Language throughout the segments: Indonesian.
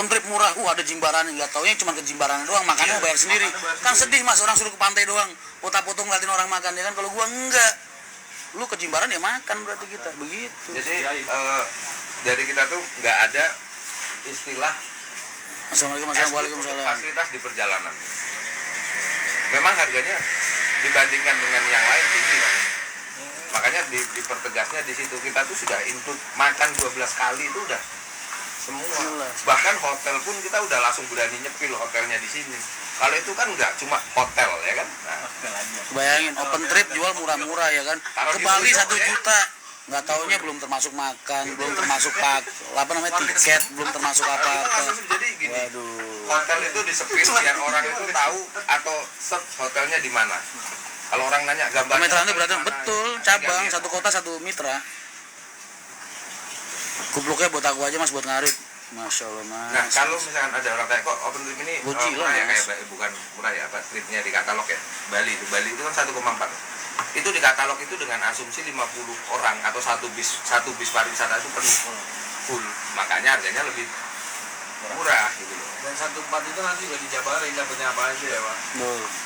trip murah, ada Jimbaran, nggak taunya cuma ke Jimbaran doang, makannya bayar sendiri. Kan sedih mas, orang suruh ke pantai doang, foto-foto ngeliatin orang makan ya kan. Kalau gua enggak, lu ke Jimbaran ya makan berarti kita begitu. Jadi dari kita tuh nggak ada istilah Assalamualaikum warahmatullahi fasilitas di perjalanan. Memang harganya dibandingkan dengan yang lain tinggi kan? Makanya dipertegasnya di situ, kita tuh sudah include makan 12 kali itu udah semua. Bahkan hotel pun kita udah langsung berani nyepil hotelnya di sini. Kalau itu kan nggak cuma hotel ya kan. Nah, bayangin open trip jual murah-murah ya kan. Ke Bali 1 juta. Nggak taunya belum termasuk makan, belum termasuk tiket, belum termasuk apa-apa. Jadi gini, waduh. hotel itu disepil biar orang itu tahu atau search hotelnya di mana. Kalau orang nanya gambarnya. Meterannya berarti betul, cabang, satu kota satu mitra. Kupluknya buat aku aja mas, buat ngarit. Masya Allah mas. Nah kalau misalkan ada orang tanya kok open trip ini murah ya, kayak bukan murah ya, apa tripnya di katalog ya, Bali itu kan 1,4. Itu di katalog itu dengan asumsi 50 orang atau satu bis pariwisata itu penuh full, makanya harganya lebih murah gitu loh. Dan 1,4 itu nanti udah dijabarin dapatnya apa aja ya pak.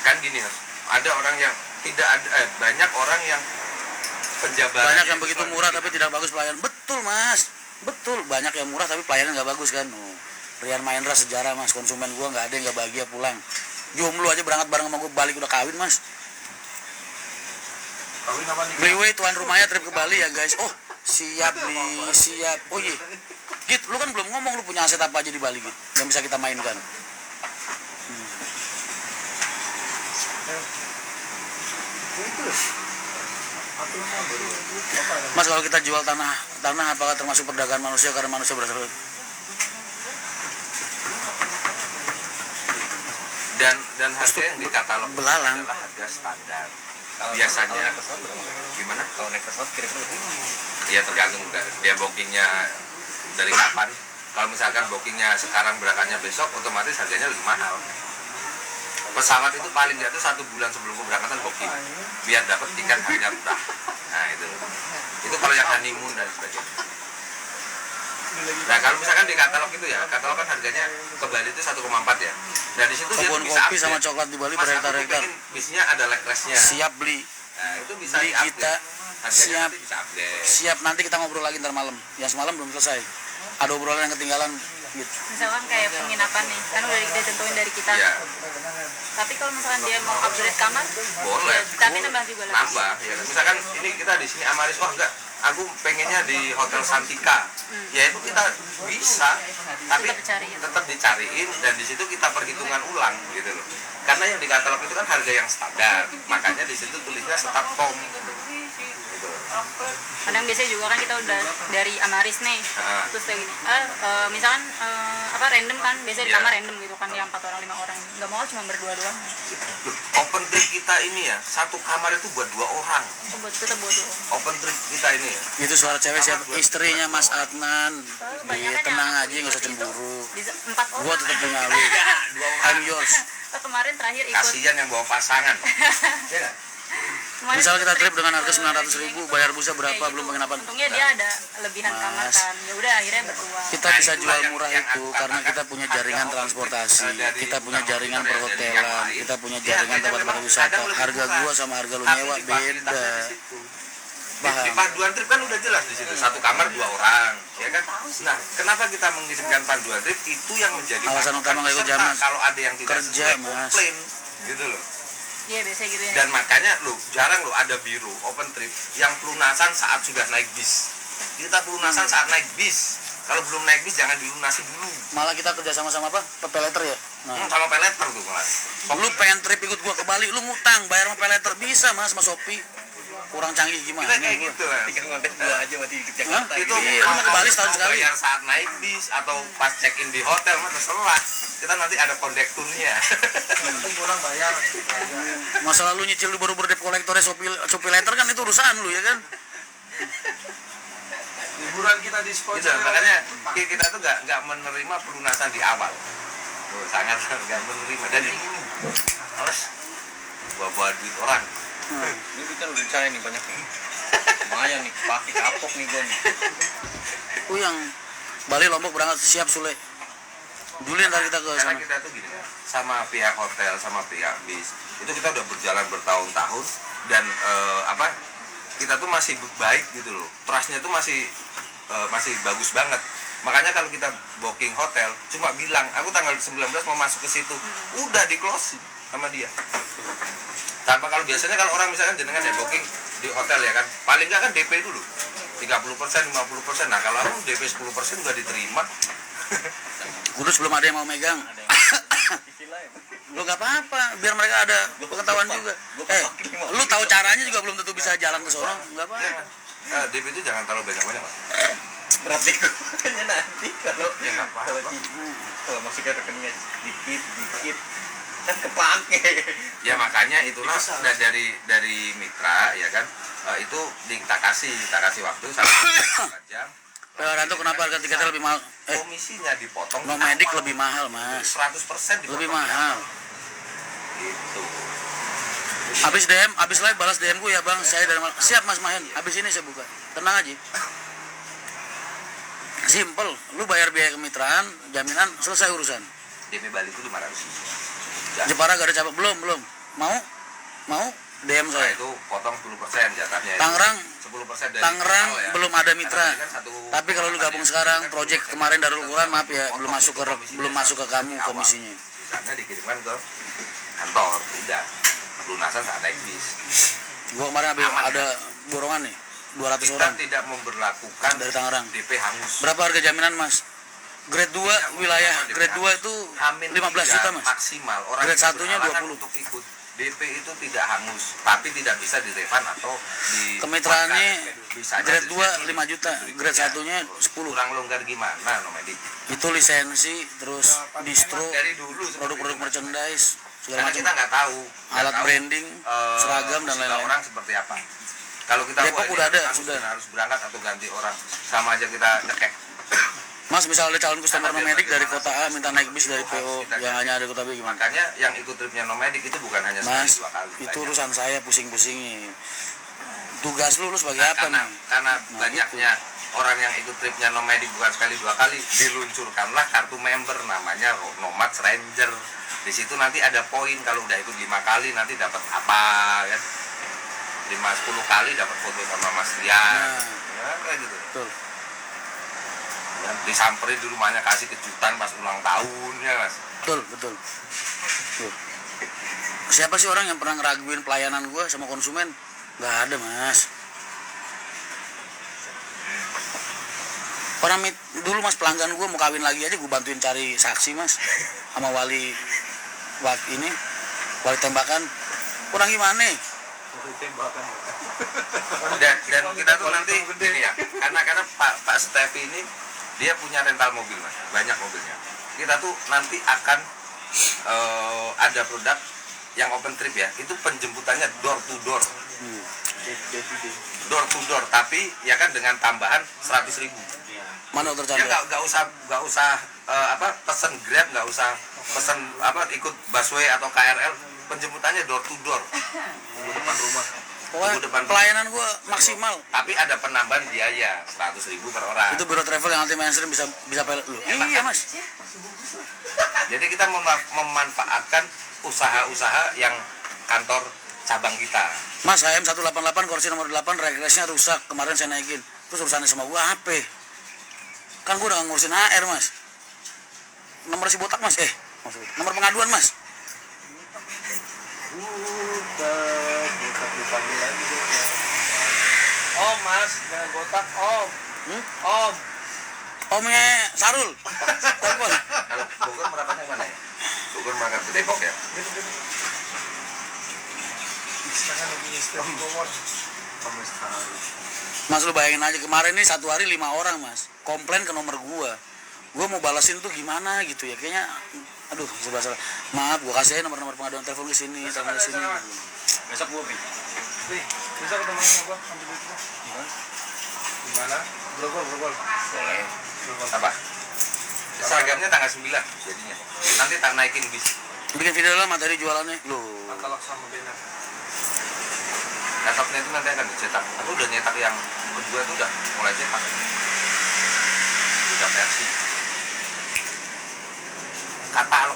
Kan gini mas, ada orang yang tidak ada, banyak orang yang penjabaran. Banyak yang begitu murah tapi tidak bagus pelayanan. Betul mas, betul, banyak yang murah tapi pelayanan nggak bagus kan. Rian Mahendra sejarah mas, konsumen gua nggak ada yang nggak bahagia pulang. Jomblo aja berangkat bareng sama gua, balik udah kawin mas. Kawin apa nih? Freeway tuan rumahnya trip ke Bali ya guys. Oh siap nih, siap. Oh iya, Git, lu kan belum ngomong lu punya aset apa aja di Bali Git yang bisa kita mainkan. Mas kalau kita jual tanah apakah termasuk perdagangan manusia karena manusia berasal dan harga yang di katalog belalang adalah harga standar. Biasanya gimana? Kalau naik pesawat kira-kira Ya tergantung dia bookingnya dari kapan. Kalau misalkan bookingnya sekarang berangkatnya besok, otomatis harganya lebih mahal. Pesawat itu paling nggak itu 1 bulan sebelum keberangkatan booking biar dapat tiket harga murah. Nah itu kalau yang honeymoon dan sebagainya. Nah kalau misalkan di katalog itu ya, katalog kan harganya ke Bali itu 1,4 ya. Dan di situ dia kebun bisa kopi sama coklat di Bali Mas, berhektar-hektar. Bisnya ada leg-lesnya. Siap beli. Nah itu bisa Beli di-update. kita. Harganya Siap. nanti bisa update. Siap, nanti kita ngobrol lagi ntar malam. Yang semalam belum selesai. Ada obrolan yang ketinggalan gitu. Misalkan kayak penginapan nih, kan udah ditentuin dari kita. Iya. Tapi kalau misalkan dia mau upgrade kamar, Boleh. tapi nambah juga lagi. Nambah ya. Misalkan ini kita di sini Amaris, oh enggak, aku pengennya di Hotel Santika. Ya itu kita bisa, tapi tetap dicariin dan di situ kita perhitungan ulang gitu loh. Karena yang di katalog itu kan harga yang standar, makanya di situ tulisnya start from. Gitu. Kadang biasanya juga kan kita udah dari Amaris nih, terus kayak gini, misalkan random kan, biasanya di kamar random gitu kan, yang 4 orang 5 orang, nggak mau cuma berdua doang. Open trip kita ini ya, satu kamar itu buat 2 orang. Tetap buat doang. Open trip kita ini ya. Itu suara cewek siapa? Istrinya Mas Adnan. Dia tenang aja, nggak usah cemburu. 4 orang. Gua tetap punya lu. I'm yours. Kemarin terakhir ikut. Kasihan yang bawa pasangan. Ya nggak? Misal kita trip dengan harga 900.000, bayar busa berapa, belum penginapan. Untungnya dia ada lebihan kamar kan. Ya udah akhirnya berdua. Kita bisa jual murah itu karena kita punya jaringan transportasi, kita punya jaringan perhotelan, kita punya jaringan tempat-tempat wisata. Harga gua sama harga lu nyewa beda. Di panduan trip kan udah jelas di situ, satu kamar 2 orang, ya kan? Nah, kenapa kita mengirimkan panduan trip itu yang menjadi alasan utama nggak ikut zaman kalau ada yang tidak kerja, sesuai, Mas. komplain, gitu loh. Iya biasanya gitu ya. Dan makanya jarang ada biro open trip yang pelunasan saat sudah naik bis. Kita pelunasan saat naik bis. Kalau belum naik bis jangan dilunasi dulu. Malah kita kerja sama apa? Peleter ya. Nah, Sama peleter tuh Mas. lu pengen trip ikut gua ke Bali, lu ngutang bayar sama peleter bisa Mas, sama Shopee. Kurang canggih gimana? Kita kayak gitu lah. tinggal ngontek dua aja mati di Jakarta. Itu Iya, lu mau ke Bali setahun sekali. bayar saat naik bis atau pas check in di hotel mah terserah. Kita nanti ada kondekturnya. Pulang bayar. Masa lalu nyicil lu baru debt kolektornya Shopee letter kan itu urusan lu ya kan? Liburan kita di spot. Gitu, makanya kita tuh nggak menerima pelunasan di awal. Sangat nggak menerima. Dan ini harus bawa duit orang. Ini kita udah rencana nih banyak nih. Lumayan nih, pakai kapok nih gue nih. Yang Bali Lombok berangkat siap Sule. Juli ntar kita ke Karena sana. kita tuh gini ya, sama pihak hotel, sama pihak bis, itu kita udah berjalan bertahun-tahun dan kita tuh masih baik gitu loh. Trustnya tuh masih bagus banget. Makanya kalau kita booking hotel, cuma bilang, aku tanggal 19 mau masuk ke situ, udah di close sama dia. Tanpa kalau biasanya kalau orang misalkan jenengan ya booking di hotel ya kan, paling nggak kan DP dulu 30%, 50%. Nah kalau aku DP 10% udah diterima. Kudus belum ada yang mau megang. Istilah ya. Lu nggak apa-apa, biar mereka ada pengetahuan juga. Lu tahu caranya juga belum tentu bisa jalan ke sono, nggak apa-apa. DP itu jangan terlalu banyak-banyak Pak. Berarti kayaknya nanti kalau Ya nggak apa-apa. kalau masuknya rekeningnya dikit kan kepake. Ya makanya itulah dari mitra ya kan, itu kita kasih waktu 1 jam. Pak Ranto kenapa harga tiketnya lebih mahal? Komisinya dipotong. Nomadik lebih mahal mas, 100% dipotong. lebih mahal. Gitu. Habis DM, habis live balas DM ku ya bang, saya dari siap mas Mahen. Habis ini saya buka, tenang aja. Simple, lu bayar biaya kemitraan, jaminan, selesai urusan. DP Bali itu 500. Jepara gak ada cabang, belum. Mau DM Nah, saya. itu potong 10% jatahnya. Tangerang, 10% dari Tangerang total ya. belum ada mitra. Karena kan Tapi kalau lu gabung sekarang, project kemarin Darul Quran, maaf ya, belum masuk ke kamu komisinya. Di sana dikirimkan ke kantor, udah lunasan saat naik bis. Gua kemarin ada borongan nih, 200 Kita orang tidak memberlakukan dari Tangerang. DP hangus. Berapa harga jaminan mas? Grade 2 wilayah, grade 2 itu Hamin 15 3 juta mas. maksimal. Orang Grade itu satunya berhalangan 20. untuk ikut. DP itu tidak hangus, tapi tidak bisa direfund atau di Kemitraannya bisanya grade di 2 situ 5 juta, berikutnya. grade satunya 10. Kurang longgar gimana Nomadik? Itu lisensi, terus distro, Dari dulu seperti produk-produk itu. merchandise, segala Karena macam, kita nggak tahu alat branding, seragam dan usaha lain-lain. orang seperti apa. Kalau kita Depok wah, ini udah ada, harus, sudah. harus berangkat atau ganti orang, sama aja kita nyekek. Mas misal ada calon customer nomadik dari kota A minta naik bis dari PO yang hanya ada di kota B gimana? Makanya yang ikut tripnya Nomadik itu bukan hanya sekali Mas, 2 kali. itu banyak. urusan saya pusing-pusingin. Tugas lu sebagai apa karena, nih? karena Nah, banyaknya orang yang ikut tripnya Nomadik bukan sekali 2 kali, diluncurkanlah kartu member namanya Nomad Ranger. Di situ nanti ada poin, kalau udah ikut 5 kali nanti dapat apa kan? 10 kali dapat foto sama Mas Rian. Nah, Ya, kayak gitu. betul. Ya, disamperin di rumahnya, kasih kejutan pas ulang tahun ya Mas. Betul. Siapa sih orang yang pernah ngeraguin pelayanan gua sama konsumen? Gak ada mas. Orang dulu mas pelanggan gua mau kawin lagi aja gua bantuin cari saksi mas, sama wali ini wali tembakan. Kurang gimana? Dan kita tuh nanti gini ya, karena Pak Stevi ini dia punya rental mobil mas, banyak mobilnya. Kita tuh nanti akan ada produk yang open trip ya, itu penjemputannya door to door, tapi ya kan dengan tambahan 100.000. Mana dokter Ya Chandra? nggak usah pesen Grab, nggak usah pesen ikut busway atau KRL, penjemputannya door to door, depan rumah. Pokoknya depan pelayanan gua maksimal. Tapi ada penambahan biaya 100.000 per orang. Itu biro travel yang anti mainstream bisa pilot lu. Iya mas. Jadi kita memanfaatkan usaha-usaha yang kantor cabang kita. Mas HM 188 kursi nomor 8 regresnya rusak kemarin saya naikin. Terus urusannya sama gua apa? Kan gua udah ngurusin HR mas. Nomor si botak mas nomor pengaduan mas. Dipanggil lagi deh. Om mas, jangan botak om. Om. Omnya Sarul. Telepon. Kalau Bogor merangkap yang mana ya? Bogor merangkap ke Depok ya? Mas lu bayangin aja kemarin nih satu hari 5 orang mas komplain ke nomor gua mau balasin tuh gimana gitu ya kayaknya aduh serba salah. Maaf gua kasih aja nomor telepon ke sini telepon ke sini. Besok gua bisa ketemu sama gua ambil duit gua. Gimana? Grogol. Boleh. Apa? Seragamnya tanggal 9 jadinya. Nanti tak naikin bis. Bikin video lah materi jualannya loh. Katalog sama banner. Laptopnya itu nanti akan dicetak. Aku udah nyetak yang kedua itu udah mulai cetak. Udah versi.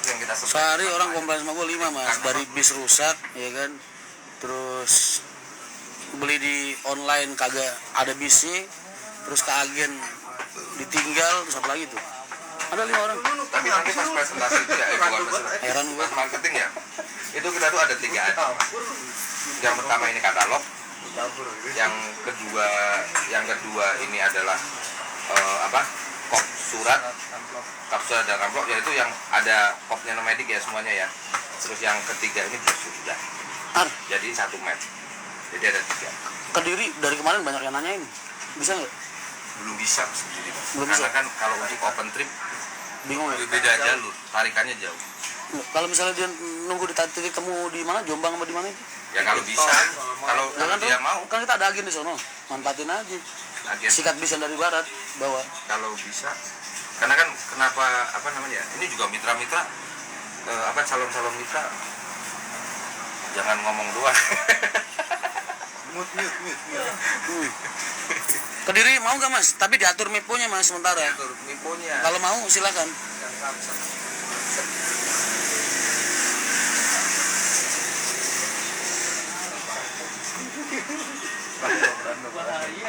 yang kita sebut. Sehari orang komplain sama gue 5 mas, dari bis rusak ya kan, terus beli di online kagak ada bisnya, terus ke agen ditinggal, terus apa lagi tuh, ada 5 orang. Tapi nanti pas presentasi itu ya, bukan presentasi, Heran gue. pas marketing ya, itu kita tuh ada 3 item. Yang pertama ini katalog, yang kedua ini adalah kop surat, kapsul dan amplop, yaitu yang ada kopnya nomadik ya semuanya ya. Terus yang ketiga ini brosur sudah. Jadi 1 match. Jadi ada 3. Kediri dari kemarin banyak yang nanyain, bisa nggak? Belum bisa sendiri. Belum Karena bisa. kan kalau untuk open trip Bingung ya. beda jalur, tarikannya jauh. Kalau misalnya dia nunggu di titik temu di mana, Jombang apa di mana itu? Ya kalau bisa, kalau Ya kan dia tuh, mau, kan kita ada agen di sono, manfaatin aja. agen Sikat bis yang dari barat bawa. kalau bisa. Karena kan kenapa ini juga mitra-mitra calon-calon mitra jangan ngomong doang. Kediri mau nggak mas? Tapi diatur miponya mas sementara. Atur miponya. Kalau mau silakan.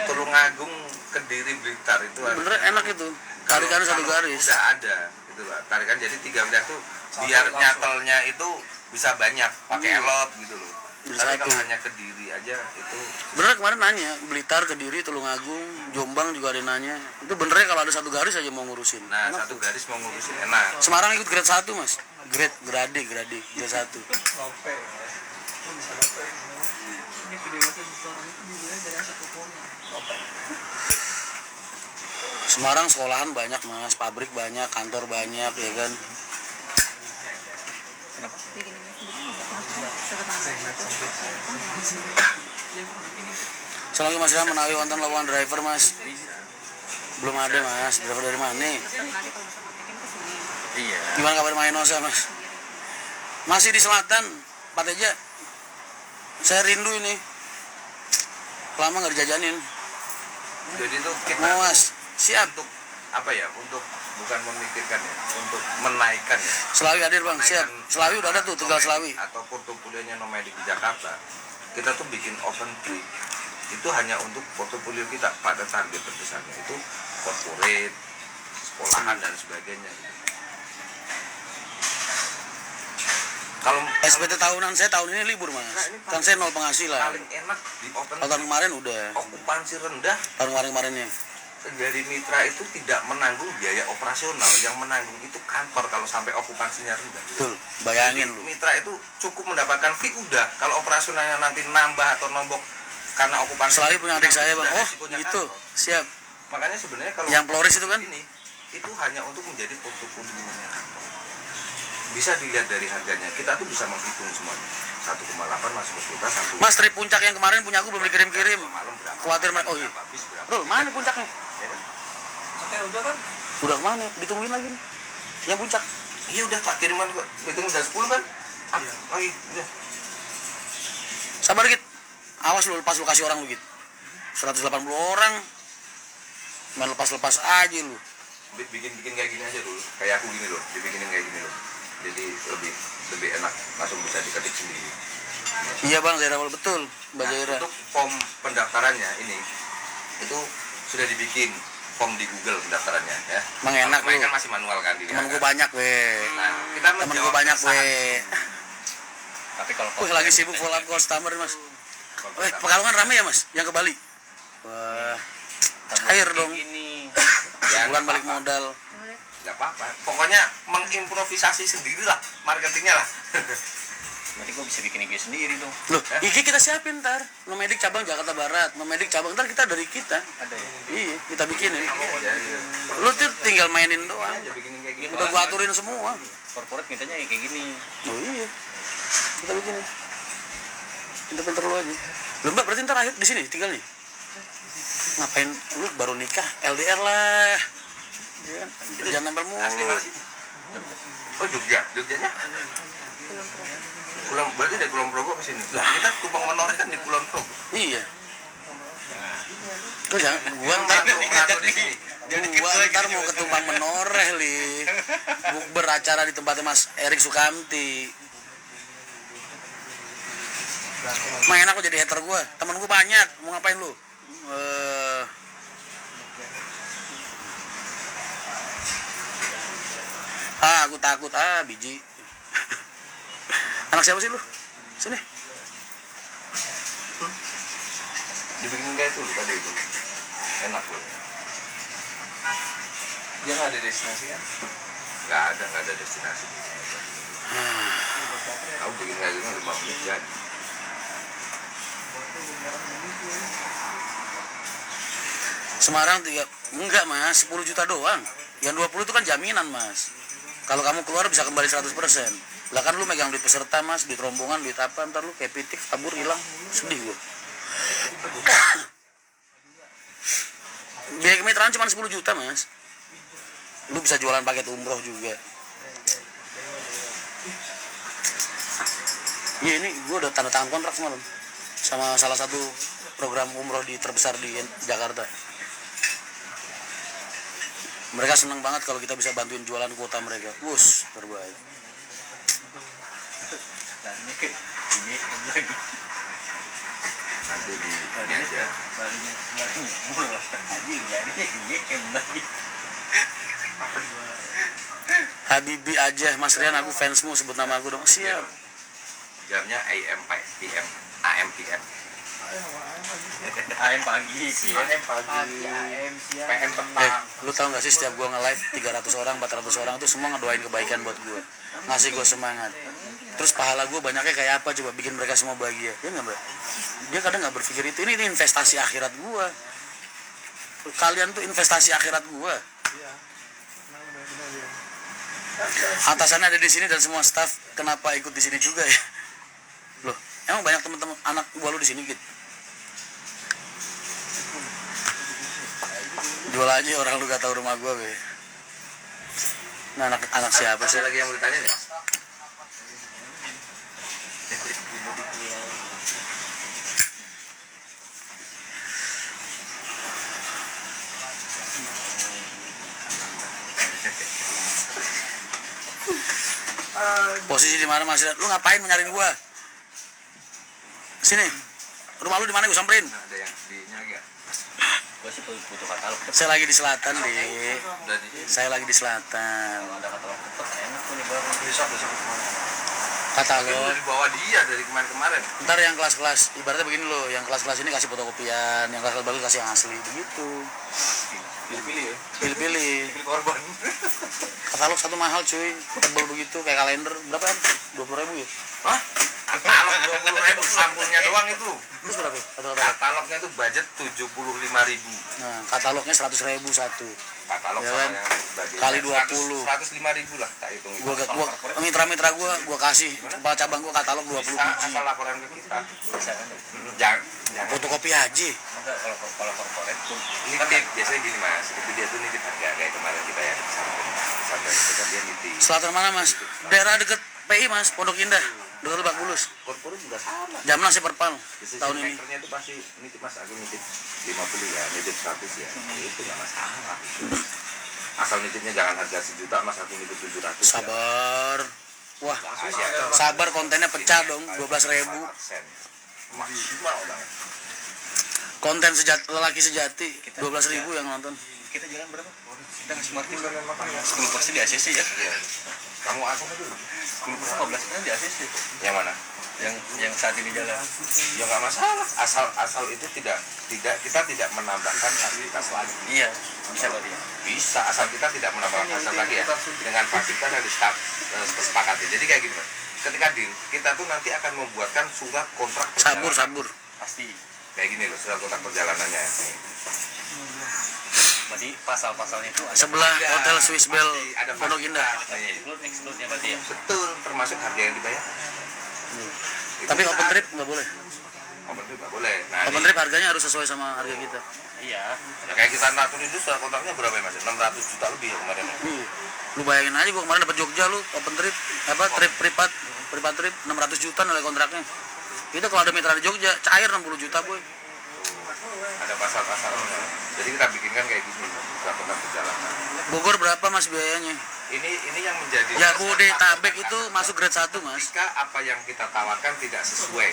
Tulungagung, Kediri, Blitar itu Bener enak itu. Tarikan satu garis. Udah ada gitu lah. Tarikan jadi 3 wilayah tuh biar nyatelnya itu bisa banyak pakai elot gitu loh. Tapi kalau Satu. hanya Kediri aja itu Bener kemarin nanya, Blitar, Kediri, Tulungagung, Jombang juga ada yang nanya. Itu benernya kalau ada satu garis aja mau ngurusin. nah Enak. satu garis mau ngurusin enak. Semarang ikut grade 1 mas. Grade 1. Semarang sekolahan banyak mas, pabrik banyak, kantor banyak ya kan. Selagi Mas Ilham menawi wonten lowongan driver mas. Belum ada mas, driver dari mana? Iya. Gimana kabar Mainosa mas? Masih di selatan, Pak Teja. Saya rindu ini. Lama nggak dijajanin. Jadi tuh kita Mau mas, siap. untuk untuk bukan memikirkan ya, untuk menaikkan ya. Selawi hadir bang, siap. Selawi udah ada tuh, Tegal Selawi. Atau portofolionya nomadik di Jakarta, kita tuh bikin open trip itu hanya untuk portofolio kita pada target terbesarnya itu corporate, sekolahan dan sebagainya. Kalau SPT tahunan saya tahun ini libur mas. Kan saya nol penghasilan. paling enak di open Tahun kemarin udah. okupansi rendah Tahun kemarinnya. dari mitra itu tidak menanggung biaya operasional, yang menanggung itu kantor kalau sampai okupansinya rendah. Betul. Bayangin lu. Mitra itu cukup mendapatkan fee udah, kalau operasionalnya nanti nambah atau nombok karena okupansi. Selawi punya adik saya bang. udah Oh risikonya gitu. kantor. Siap. Makanya sebenarnya kalau Yang Flores itu kan? ini itu hanya untuk menjadi portofolio kantor. Bisa dilihat dari harganya, kita tuh bisa menghitung semuanya. 1,8 masuk ke kita 1. Mas trip puncak yang kemarin punya aku belum dikirim-kirim. Malam berapa? Khawatir mas. Oh iya. Berapa, bis berapa? Bro, mana puncaknya? Ya kan? Udah kan? Udah kemana? Ditungguin lagi nih. Yang puncak. Iya udah tak kiriman kok. Hitung udah 10 kan? Iya. Lagi udah. Sabar dikit. Awas lu lepas lu kasih orang lu gitu. 180 orang. Main lepas-lepas aja lu. Bikin kayak gini aja dulu. Kayak aku gini loh, dibikinin kayak gini loh. Jadi lebih enak, langsung bisa diketik sendiri. Iya bang, Zaira betul. Mbak Nah, Zaira. untuk form pendaftarannya ini itu sudah dibikin form di Google pendaftarannya ya. Emang enak Kalau lu. kan masih manual kan Temen gue banyak weh. Nah, kita Temen gue menjawab banyak keresahan. weh. Tapi kalau Wih lagi sibuk follow up customer mas. Weh Pekalongan rame ya mas? Yang ke Bali? Wah, cair dong. ya, Bulan nggak balik apa-apa. modal. Nggak apa-apa. Pokoknya mengimprovisasi sendiri lah marketingnya lah. Berarti gue bisa bikin IG sendiri dong. Loh, IG kita siapin ntar. Nomadik cabang Jakarta Barat, Nomadik cabang ntar kita dari kita. Ada ya? Iya, kita bikinin. Ya, ya. Lu tuh tinggal mainin doang. Aja bikinin kayak gini. Udah gua aturin semua. Corporate mintanya ya kayak gini. Oh iya, kita bikinin. Pinter-pinter lu aja. Lu mbak berarti ntar akhir di sini tinggal nih. Ngapain lu baru nikah LDR lah. Ya, jangan nempel mulu. Asli masih. Oh Jogjanya? Pulang berarti dari Kulon Progo ke sini. Lah kita Kupang Menore kan di Kulon Progo. Iya. Lu jangan gua ntar Ngatur di sini. Gua ntar mau ke Tumpang Menoreh li, beracara di tempatnya Mas Erik Sukamti. Main aku jadi hater gua, temen gua banyak, mau ngapain lu? Aku takut biji. Anak siapa sih lu? Sini. Dibikin kayak itu tadi itu. Enak loh. Dia nggak ada destinasi kan? Nggak ada destinasi. Aku bikin kayak gitu 5 menit jadi. Semarang enggak mas, 10 juta doang. Yang 20 itu kan jaminan mas. Kalau kamu keluar bisa kembali 100%. Lah kan lu megang duit peserta mas, duit rombongan, duit apa, ntar lu kayak pitik, tabur, hilang. Sedih gua. Biaya kemitraan cuma 10 juta mas. Lu bisa jualan paket umroh juga. Iya ini gua udah tanda tangan kontrak semalam sama salah satu program umroh terbesar di Jakarta. Mereka senang banget kalau kita bisa bantuin jualan kuota mereka. Wus, terbaik. Nanti di ini aja. Habibi aja, Mas Rian, aku fansmu, sebut nama aku dong. Siap. Jamnya AM PM, AM PM. AM pagi, PM pagi, AM siang, PM petang. Lu tau gak sih setiap gua nge-live 300 orang, 400 orang tuh semua ngedoain kebaikan buat gua, ngasih gua semangat. Terus pahala gua banyaknya kayak apa coba, bikin mereka semua bahagia. Ya nggak, Mbak? Dia kadang nggak berpikir itu. Ini investasi akhirat gua. Kalian tuh investasi akhirat gua. Atasannya ada di sini dan semua staff, kenapa ikut di sini juga ya? Loh, emang banyak teman-teman anak gua lu di sini gitu. Jual aja orang lu gak tahu rumah gua, be. Nah, anak siapa sih? Ada lagi yang mau ditanya nih? Posisi di mana Mas? Lu ngapain nyariin gua? Sini. Rumah lu di mana gua samperin? Ada yang di ini lagi ya? Gue sih butuh katalog. Saya lagi di selatan, Dik. Udah di Saya lagi di selatan. Kalau ada katalog tetap enak tuh nih baru. Besok kemana? Katalog. udah dibawa dia dari kemarin-kemarin. Ntar yang kelas-kelas, ibaratnya begini loh, yang kelas-kelas ini kasih fotokopian, yang kelas-kelas bagus kasih yang asli, begitu. Pilih-pilih ya. Pilih-pilih. Pilih korban. Katalog satu mahal cuy, tebel begitu kayak kalender, berapa kan? 20.000 ya? Hah? Katalog 20.000 sampulnya doang itu. Terus berapa? Katalog. Katalognya itu budget 75.000. Nah, katalognya 100.000 satu. Katalog Ya sama kan? yang sebagainya. Kali 20. 105.000 lah, tak hitung. Gua mitra-mitra gua kasih kepala cabang gua katalog 20 Bisa biji. asal laporan ke kita. Bisa kan? Jangan Fotokopi aja. Enggak kalau korporat tuh. nitip, biasanya gini mas, itu dia tuh nitip harga kayak kemarin kita yang sampai itu kan dia nitip. Selatan mana mas? Daerah deket PI mas, Pondok Indah, deket Lebak Bulus. Korporat juga sama. Jam nasi perpal Decision tahun ini. makernya itu pasti nitip mas, aku nitip 50 ya, nitip 100 ya, itu nggak masalah. Asal nitipnya jangan harga 1 juta mas, aku nitip 700 ya. Sabar. Wah, Aja. sabar, kontennya pecah dong, 12.000. Maksimal banget. Konten lelaki sejati, 12.000 yang nonton. Kita jalan berapa? Kita ngasih marketing 10% di ACC ya. Iya. Kamu asal dulu. 10% 15% di ACC. Yang mana? Yang saat ini jalan. Ya nggak masalah. Asal itu tidak kita tidak menambahkan fasilitas lagi. Iya, bisa berarti ya. Bisa, asal kita tidak menambahkan fasilitas lagi ya. Dengan fasilitas yang disepakati. Jadi kayak gitu. Ketika kita tuh nanti akan membuatkan surat kontrak perjalanan. Sabur. Pasti. Kayak gini loh, surat kontrak perjalanannya. Berarti pasal-pasalnya itu ada Sebelah Hotel Swiss Bell Pasti ada Pondok Indah. exclude-nya berarti ya. Betul, termasuk harga yang dibayar. Tapi open trip nggak boleh. Open trip nggak boleh. Nah, Open trip harganya harus sesuai sama harga kita. Iya. ya kayak kita naturin itu surat kontraknya berapa ya mas? 600 juta lebih ya kemarin ya? Lu bayangin aja gua kemarin dapat Jogja lu open trip trip privat trip 600 juta nilai kontraknya. Itu kalau ada mitra di Jogja cair 60 juta boy. ada pasal-pasalnya. Jadi kita bikinkan kayak gini, lakukan perjalanan. Bogor berapa mas biayanya? Ini yang menjadi Jabodetabek itu masuk grade 1 mas. jika apa yang kita tawarkan tidak sesuai,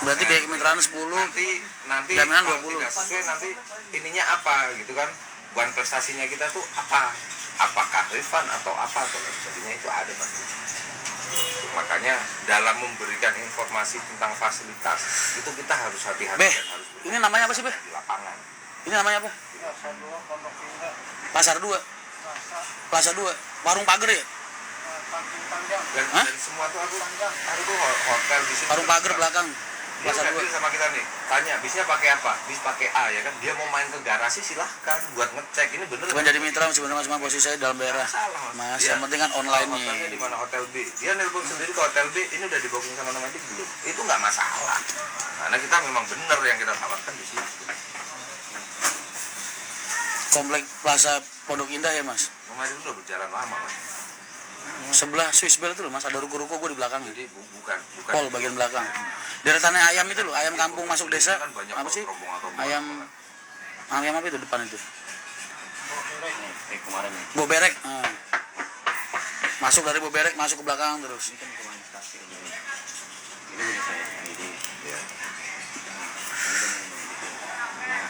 Berarti biaya kemitraan 10. nanti Jaminan kalau 20. tidak sesuai nanti ininya apa gitu kan, bukan prestasinya kita tuh apa, apakah refund atau apa atau lain sebagainya, itu ada pasti. Makanya dalam memberikan informasi tentang fasilitas itu kita harus hati-hati Beh, dan harus ini namanya apa sih Beh? di lapangan. Ini namanya apa? Pasar 2. Plaza 2. Warung pagar ya? Dan, Hah? dan semua tuh aku tuh hotel di sini. Warung pagar belakang. Dia Plaza udah 2. deal sama kita nih, tanya bisnya pakai apa, bis pakai A ya kan, dia mau main ke garasi silahkan buat ngecek ini bener Bukan jadi mitra sebenarnya cuma posisi saya dalam daerah. Mas, Iya. yang penting kan online Hotelnya di nih. mana, hotel B, dia nelpon sendiri ke hotel B, ini udah di booking sama Nomadik belum, itu nggak masalah karena kita memang bener yang kita tawarkan di sini. Komplek Plaza Pondok Indah ya mas? Nomadik itu udah berjalan lama mas, Sebelah Swiss Bell itu loh mas, ada ruko-ruko gue di belakang. jadi bukan Pol bagian belakang. Deretannya ayam itu loh, ayam kampung masuk desa. kan banyak Apa sih? rombongan-rombongan. Ayam apa itu depan itu? Kemarin nih. Boberek. Masuk dari Boberek masuk ke belakang terus. Ini kan kemarin kasih ini punya saya ini. Ya. Nah,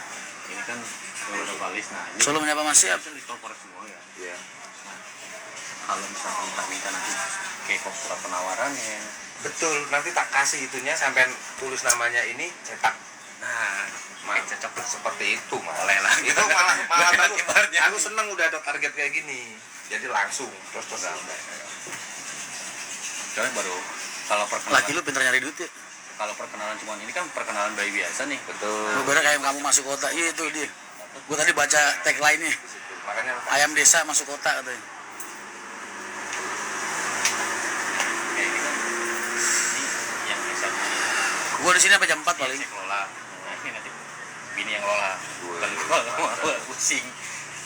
ini kan kalau udah balis, nah ini Solo menyapa mas siap. kan di korporat semua ya. Iya. Kalau misalkan minta nanti kayak surat penawarannya, Betul, nanti tak kasih itunya sampai tulis namanya ini cetak. Nah, cocok seperti itu malah. boleh lah. Itu malah bagus. Ibaratnya. Aku seneng udah ada target kayak gini. Jadi langsung terus. Soalnya baru kalau perkenalan, Laki lu pinter nyari duit ya. kalau perkenalan cuma ini kan perkenalan bayi biasa nih. Betul. Boberek ayam kamu masuk kota. Iya itu dia. Gue tadi baca tagline-nya. Makanya Ayam desa masuk kota katanya. Kayak ini kan ini yang bisa Gue di sini apa jam 4 paling. saya kelola. Nah, ini nanti bini yang kelola. Bukan gua pusing.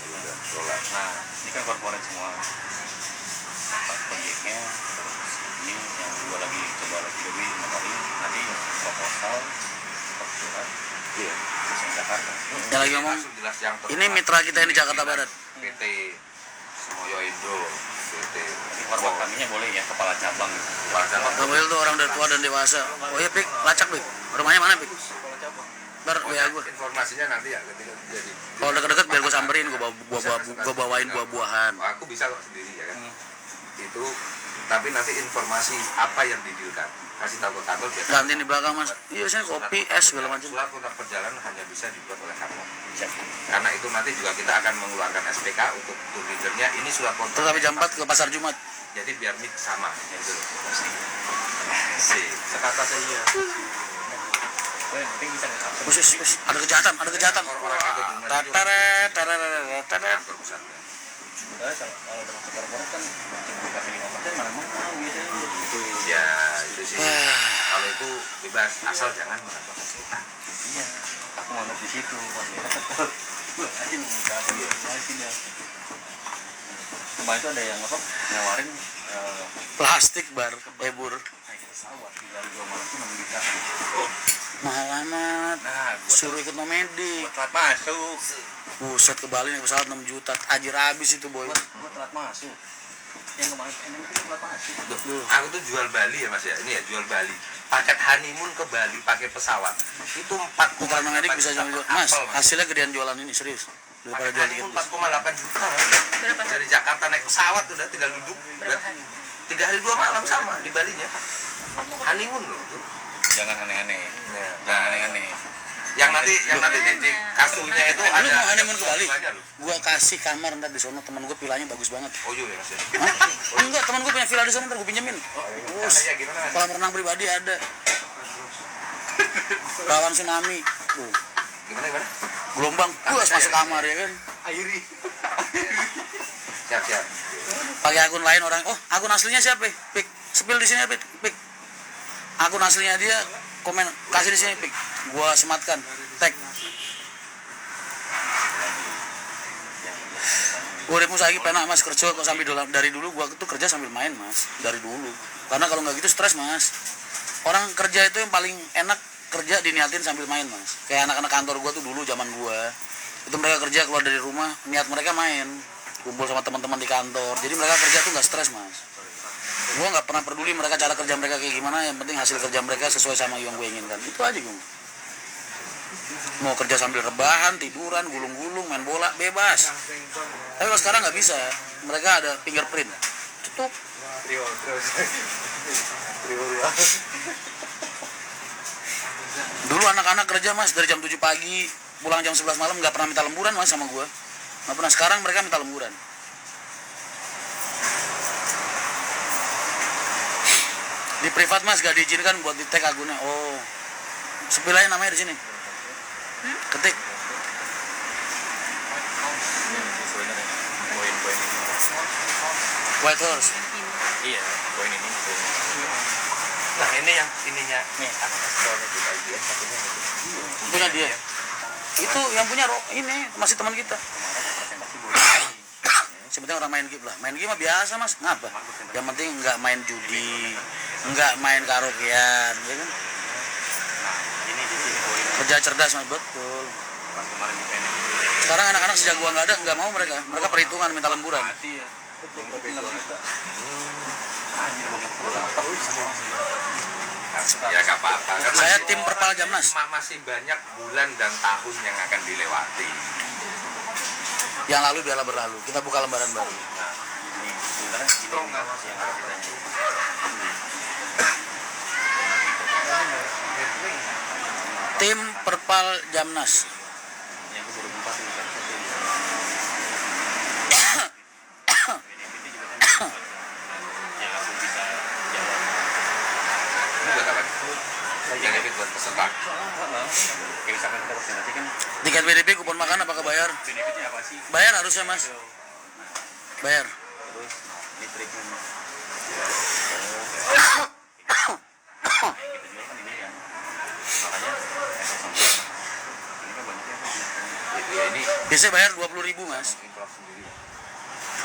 udah sholat. Nah, ini kan korporat semua. Tempat proyeknya, terus ini yang gua lagi coba lagi lebih menarik nanti proposal, surat, Iya. terus yang Jakarta. Yang lagi ngomong. Langsung jelas yang Ini mitra kita yang di Jakarta Barat. PT Semoyo Indo, PT. Tapi format kaminya boleh ya, kepala cabang. Kepala cabang. Gak boleh tuh orang dari tua dan dewasa. Oh iya Pik, lacak Pik. Rumahnya mana Pik? Kepala cabang. Ntar WA gue. Informasinya nanti ya ketika jadi. Kalau deket-deket biar gue samperin, gue bawain buah-buahan. Oh, aku bisa kok sendiri ya kan. Itu tapi nanti informasi apa yang didealkan kasih tahu ke kantor biar Kantin di belakang mas. Iya saya kopi, es segala macam. surat kontrak perjalanan hanya bisa dibuat oleh kantor. Siap. Karena itu nanti juga kita akan mengeluarkan SPK untuk tour leadernya, ini surat kontrak. Terus sampai jam 4 ke pasar Jumat. Jadi biar mix sama gitu. Sih. Sekata saya. Oh, yang penting bisa nge-upload. Khusus, ada kejahatan, ada kejahatan. Orang itu di mana? Tatara, tarara, tarara. Kantor pusatnya. Kalau udah masuk korporat kan dikasih 5% mana mau biasanya. Itu ya itu sih. Kalau itu bebas asal jangan menambah kita. Iya, aku mau di situ. Aja nggak ada lagi dia. Kemarin itu ada yang apa? Nawarin Plastik bar, ebur. naik pesawat dari 2 malam itu 6 juta. Mahal amat. Nah, Suruh ikut nomedik. telat masuk. Buset ke Bali naik pesawat 6 juta. Ajir habis itu boy. Gua telat masuk. Yang kemarin itu telat masuk. Aku tuh jual Bali ya mas ya, ini ya jual Bali. Paket honeymoon ke Bali pakai pesawat itu 4,8 Putra nomedik bisa jual. juta. Mas, Apel, hasilnya gedean jualan ini serius. Daripada Paket jual tiket honeymoon bis. 4,8 juta. Berapa? Dari Jakarta naik pesawat udah tinggal duduk. Berapa hari? 3 hari 2 malam sama di Balinya. Honeymoon loh. Jangan aneh-aneh. Ya. Jangan aneh-aneh. Yang nanti di kasunya itu Lu ada. mau honeymoon ke Bali? Banyak loh. Gua kasih kamar ntar di sono, temen gue villanya bagus banget. Oh iya ya mas ya. Hah? Enggak, temen gue punya villa di sono ntar gue pinjemin. Bus. Ya gimana mas? Kolam renang pribadi ada. Rawan tsunami. Gimana? Gelombang bus masuk kamar ya kan. Airi. Siap. Pakai akun lain orang. Oh, akun aslinya siapa? Pik. Spill di sini Pik. Pik. Akun aslinya dia komen kasih di sini Pik. Gua sematkan. Tag. Uripmu saiki penak mas kerja kok sambil dari dulu gua tuh kerja sambil main mas dari dulu karena kalau nggak gitu stres mas. Orang kerja itu yang paling enak kerja diniatin sambil main mas, kayak anak-anak kantor gue tuh dulu zaman gue itu mereka kerja keluar dari rumah niat mereka main kumpul sama teman-teman di kantor, jadi mereka kerja tuh nggak stres mas. Gue nggak pernah peduli mereka cara kerja mereka kayak gimana, yang penting hasil kerja mereka sesuai sama yang gue inginkan, itu aja gue. Mau kerja sambil rebahan, tiduran, gulung-gulung, main bola, bebas. Tapi kalau sekarang nggak bisa, mereka ada fingerprint, tutup. Dulu anak-anak kerja mas dari jam 7 pagi pulang jam 11 malam nggak pernah minta lemburan mas sama gue, nggak pernah. Sekarang mereka minta lemburan. Di privat mas gak diizinkan buat di tag akunnya. Oh, sepilain namanya di sini. Ketik. Poin-poin ini. White Horse. Iya, poin ini. Nah ini yang ininya Nih, apa kastornya kita dia satunya Punya dia. Itu yang punya ini masih teman kita. presentasi boleh. Sebenarnya orang main game lah. Main game mah biasa mas. Ngapa? Yang penting nggak main judi, nggak main karaokean, ya kan? Nah, ini di sini poin Kerja cerdas mas, betul. pas kemarin di PNS. Sekarang anak-anak sejak gua nggak ada, nggak mau mereka. Mereka perhitungan minta lemburan. Mati ya. ya gak apa-apa kan Saya masih- tim Perpal Jamnas. masih banyak bulan dan tahun yang akan dilewati. Yang lalu biarlah berlalu. Kita buka lembaran baru. Nah, ini sebenarnya ini yang harus kita Tim Perpal Jamnas. yang baru buka tuh kan satu di sana. Benefitnya juga kan yang aku bisa jawab. Ini buat apa? Benefit buat peserta. Kayak misalkan kita presentasi kan Tiket BDP kupon makan apakah bayar? benefitnya apa sih? Bayar harusnya mas. Bayar. Terus ini treatment kita jual kan ini kan makanya efek samping ini kan banyaknya kan Ya ini Biasanya bayar 20.000 mas. improv sendiri.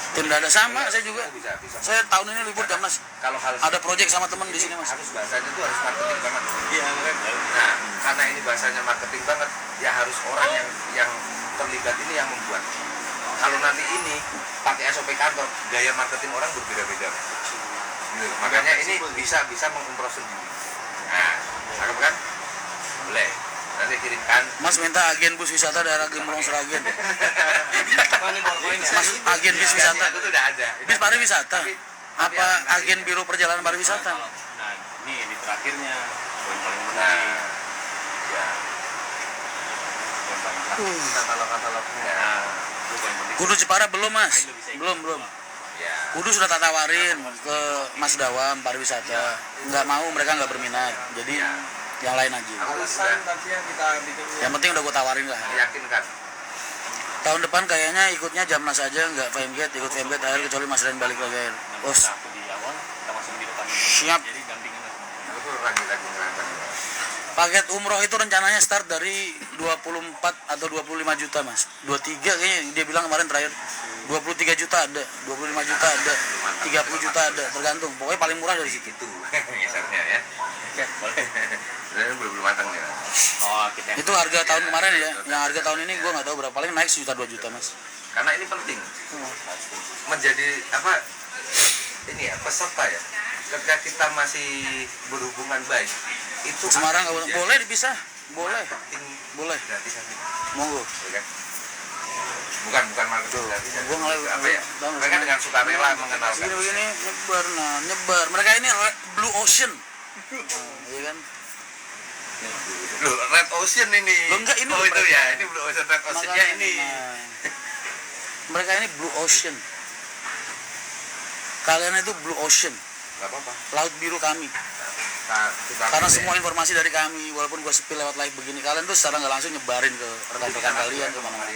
Tim dada sama saya juga. Bisa. Saya tahun ini libur Jamnas. Kalau hal Ada proyek sama teman di sini mas. harus bahasanya tuh harus marketing banget. iya kan Nah, karena ini bahasanya marketing banget, ya harus orang yang terlibat ini yang membuat. Kalau nanti ini pakai SOP kantor, gaya marketing orang berbeda-beda. Gitu. Makanya ini bisa mengimprove sendiri. Nah, cakep kan? Boleh. Nanti kirimkan. Mas minta agen bus wisata daerah Gemblong Seragen. Mas agen bis wisata. Itu udah ada. Bis pariwisata. Tapi Apa yang- agen biro perjalanan pariwisata? nah ini terakhirnya poin paling Nah, penting ya. poin paling penting katalog-katalognya Ya. itu poin penting Kudu Jepara belum mas? Belum. Ya. Kudu sudah tak tawarin ke Mas Dawam pariwisata. Nggak mau, mereka nggak berminat. Jadi yang lain aja. Aku sudah Yang penting udah gue tawarin lah. meyakinkan. Tahun depan kayaknya ikutnya Jamnas aja, nggak Femgate. Ikut Femgate akhir kecuali Mas Ren balik lagi akhir. Bos, aku di awal kita masuk di depan siap. jadi dampingin lah Aku tuh lagi ngerasain. Paket umroh itu rencananya start dari 24 atau 25 juta mas. 23 kayaknya dia bilang kemarin terakhir. 23 juta ada, 25 juta ada, 30 juta ada, tergantung. Pokoknya paling murah dari situ. Itu misalnya ya. boleh Sebenarnya belum matang ya. oh kita Itu harga tahun kemarin ya. Yang harga tahun ini gue nggak tahu berapa. Paling naik sejuta 2 juta mas. Karena ini penting menjadi apa ini ya peserta ya. Ketika kita masih berhubungan baik itu Semarang nggak akan boleh. menjadi Boleh dipisah, boleh, marketing boleh. gratisan, Monggo. ya kan? Bukan marketing gratisan. Gua ngeliat apa ya? tahu nggak Mereka sih? dengan sukarela mengenalkan. Begini nyebar, nah nyebar. Mereka ini Blue Ocean. Nah, iya kan? Loh, Red Ocean ini. Loh, enggak, ini oh loh itu mereka. ya, ini Blue Ocean Red Ocean-nya Makanya, ini. nah, mereka ini Blue Ocean. Kalian itu Blue Ocean, Gak apa-apa. laut biru kami. Karena semua informasi dari kami, walaupun gue sepi lewat live begini, kalian tuh secara nggak langsung nyebarin ke rekan-rekan kalian kemana-mana.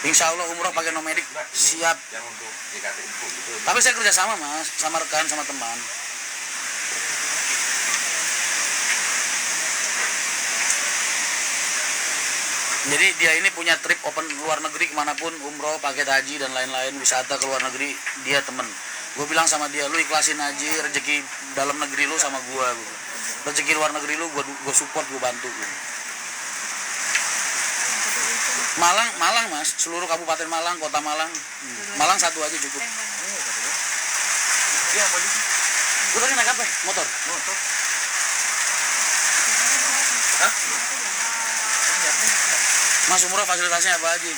Insya Allah umroh pakai nomadik siap. Yang untuk JKT Info gitu. Tapi saya kerja sama mas, sama rekan, sama teman. Jadi dia ini punya trip open luar negeri kemanapun, umroh, paket haji dan lain-lain, wisata ke luar negeri, dia temen. Gue bilang sama dia, lu ikhlasin aja rezeki dalam negeri lu sama gue. rezeki luar negeri lu gue support, gue bantu. Malang mas, seluruh kabupaten Malang, kota Malang. Malang satu aja cukup. Iya, apa sih? Lu tadi naik apa? Motor? Motor. Mas umroh fasilitasnya apa aja?